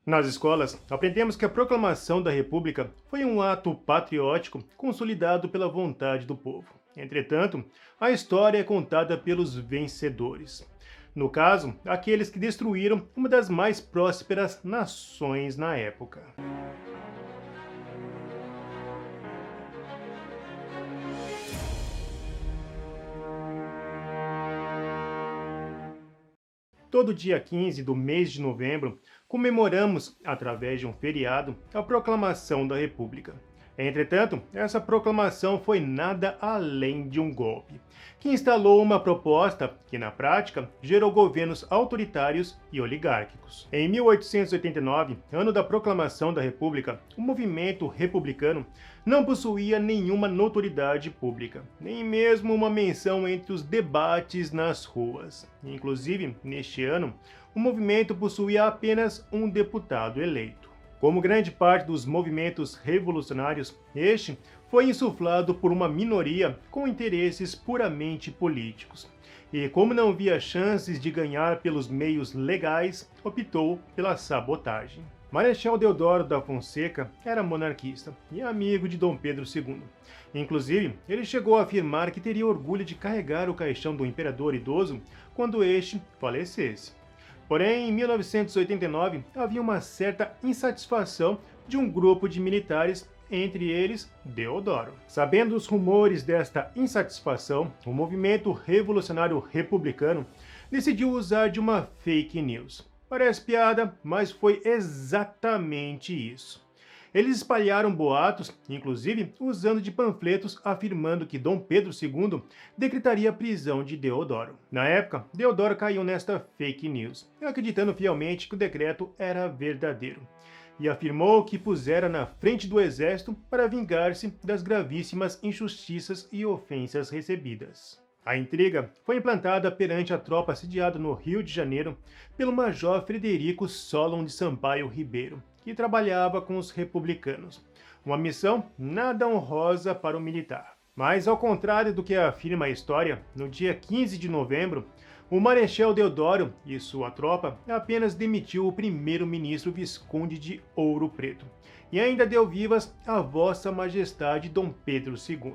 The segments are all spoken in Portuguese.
Nas escolas, aprendemos que a proclamação da República foi um ato patriótico consolidado pela vontade do povo. Entretanto, a história é contada pelos vencedores. No caso, aqueles que destruíram uma das mais prósperas nações na época. Todo dia 15 do mês de novembro, comemoramos, através de um feriado, a proclamação da República. Entretanto, essa proclamação foi nada além de um golpe, que instalou uma proposta que, na prática, gerou governos autoritários e oligárquicos. Em 1889, ano da proclamação da República, o movimento republicano não possuía nenhuma notoriedade pública, nem mesmo uma menção entre os debates nas ruas. Inclusive, neste ano, o movimento possuía apenas um deputado eleito. Como grande parte dos movimentos revolucionários, este foi insuflado por uma minoria com interesses puramente políticos. E como não via chances de ganhar pelos meios legais, optou pela sabotagem. Marechal Deodoro da Fonseca era monarquista e amigo de Dom Pedro II. Inclusive, ele chegou a afirmar que teria orgulho de carregar o caixão do imperador idoso quando este falecesse. Porém, em 1989, havia uma certa insatisfação de um grupo de militares, entre eles Deodoro. Sabendo os rumores desta insatisfação, o movimento revolucionário republicano decidiu usar de uma fake news. Parece piada, mas foi exatamente isso. Eles espalharam boatos, inclusive usando de panfletos afirmando que Dom Pedro II decretaria a prisão de Deodoro. Na época, Deodoro caiu nesta fake news, acreditando fielmente que o decreto era verdadeiro, e afirmou que pusera na frente do exército para vingar-se das gravíssimas injustiças e ofensas recebidas. A intriga foi implantada perante a tropa assediada no Rio de Janeiro pelo Major Frederico Solon de Sampaio Ribeiro, que trabalhava com os republicanos. Uma missão nada honrosa para o militar. Mas, ao contrário do que afirma a história, no dia 15 de novembro, o Marechal Deodoro e sua tropa apenas demitiu o primeiro-ministro Visconde de Ouro Preto e ainda deu vivas a Vossa Majestade Dom Pedro II.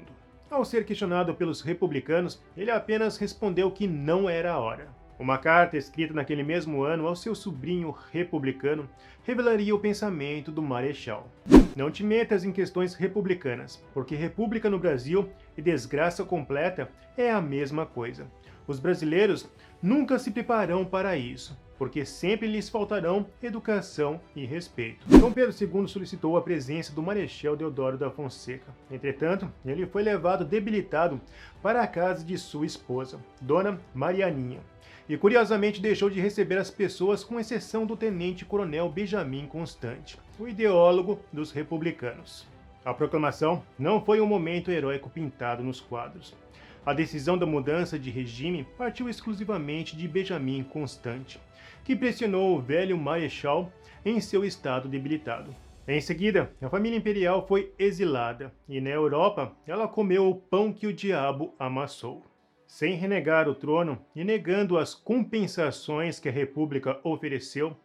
Ao ser questionado pelos republicanos, ele apenas respondeu que não era a hora. Uma carta escrita naquele mesmo ano ao seu sobrinho republicano revelaria o pensamento do Marechal. Não te metas em questões republicanas, porque república no Brasil e desgraça completa é a mesma coisa. Os brasileiros nunca se prepararão para isso, porque sempre lhes faltarão educação e respeito. Dom Pedro II solicitou a presença do Marechal Deodoro da Fonseca. Entretanto, ele foi levado debilitado para a casa de sua esposa, Dona Marianinha, e curiosamente deixou de receber as pessoas com exceção do tenente-coronel Benjamin Constant, o ideólogo dos republicanos. A proclamação não foi um momento heróico pintado nos quadros. A decisão da mudança de regime partiu exclusivamente de Benjamin Constant, que pressionou o velho marechal em seu estado debilitado. Em seguida, a família imperial foi exilada e na Europa ela comeu o pão que o diabo amassou. Sem renegar o trono e negando as compensações que a República ofereceu,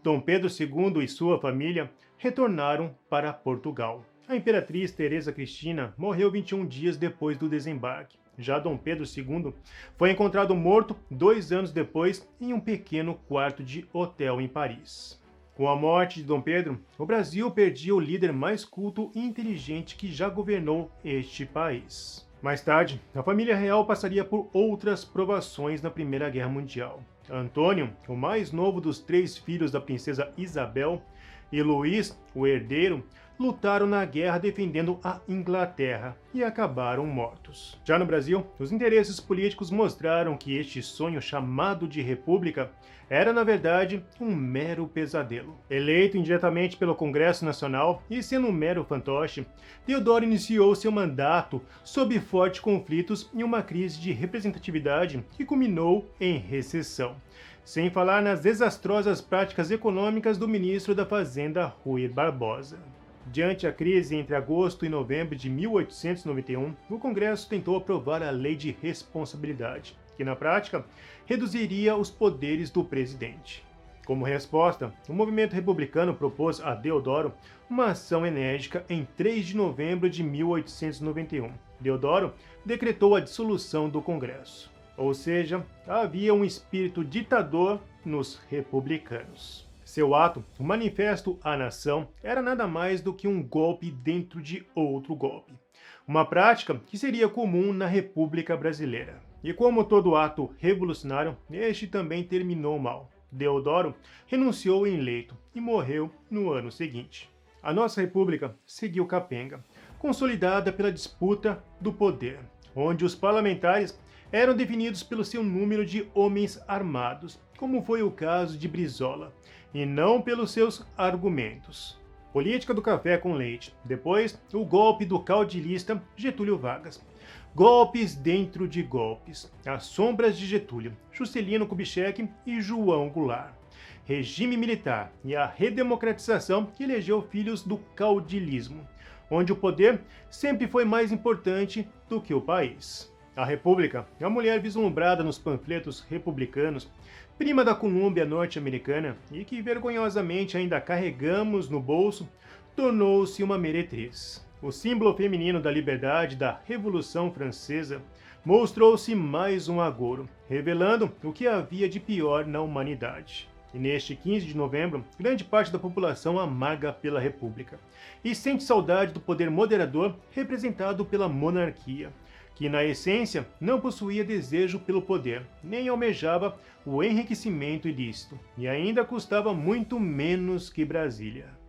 Dom Pedro II e sua família retornaram para Portugal. A imperatriz Teresa Cristina morreu 21 dias depois do desembarque. Já Dom Pedro II foi encontrado morto 2 anos depois em um pequeno quarto de hotel em Paris. Com a morte de Dom Pedro, o Brasil perdia o líder mais culto e inteligente que já governou este país. Mais tarde, a família real passaria por outras provações na Primeira Guerra Mundial. Antônio, o mais novo dos 3 filhos da princesa Isabel, e Luís, o herdeiro, lutaram na guerra defendendo a Inglaterra e acabaram mortos. Já no Brasil, os interesses políticos mostraram que este sonho chamado de república era, na verdade, um mero pesadelo. Eleito indiretamente pelo Congresso Nacional e sendo um mero fantoche, Deodoro iniciou seu mandato sob fortes conflitos e uma crise de representatividade que culminou em recessão. Sem falar nas desastrosas práticas econômicas do ministro da Fazenda, Rui Barbosa. Diante a crise entre agosto e novembro de 1891, o Congresso tentou aprovar a Lei de Responsabilidade, que na prática reduziria os poderes do presidente. Como resposta, o movimento republicano propôs a Deodoro uma ação enérgica em 3 de novembro de 1891. Deodoro decretou a dissolução do Congresso, ou seja, havia um espírito ditador nos republicanos. Seu ato, o Manifesto à Nação, era nada mais do que um golpe dentro de outro golpe. Uma prática que seria comum na República Brasileira. E como todo ato revolucionário, este também terminou mal. Deodoro renunciou em leito e morreu no ano seguinte. A nossa república seguiu capenga, consolidada pela disputa do poder, onde os parlamentares eram definidos pelo seu número de homens armados, como foi o caso de Brizola, e não pelos seus argumentos. Política do café com leite. Depois, o golpe do caudilista Getúlio Vargas. Golpes dentro de golpes. As sombras de Getúlio, Juscelino Kubitschek e João Goulart. Regime militar e a redemocratização que elegeu filhos do caudilismo, onde o poder sempre foi mais importante do que o país. A República, a mulher vislumbrada nos panfletos republicanos, prima da Colômbia norte-americana e que vergonhosamente ainda carregamos no bolso, tornou-se uma meretriz. O símbolo feminino da liberdade da Revolução Francesa mostrou-se mais um agouro, revelando o que havia de pior na humanidade. E neste 15 de novembro, grande parte da população amarga pela República e sente saudade do poder moderador representado pela monarquia, que na essência não possuía desejo pelo poder, nem almejava o enriquecimento ilícito, e ainda custava muito menos que Brasília.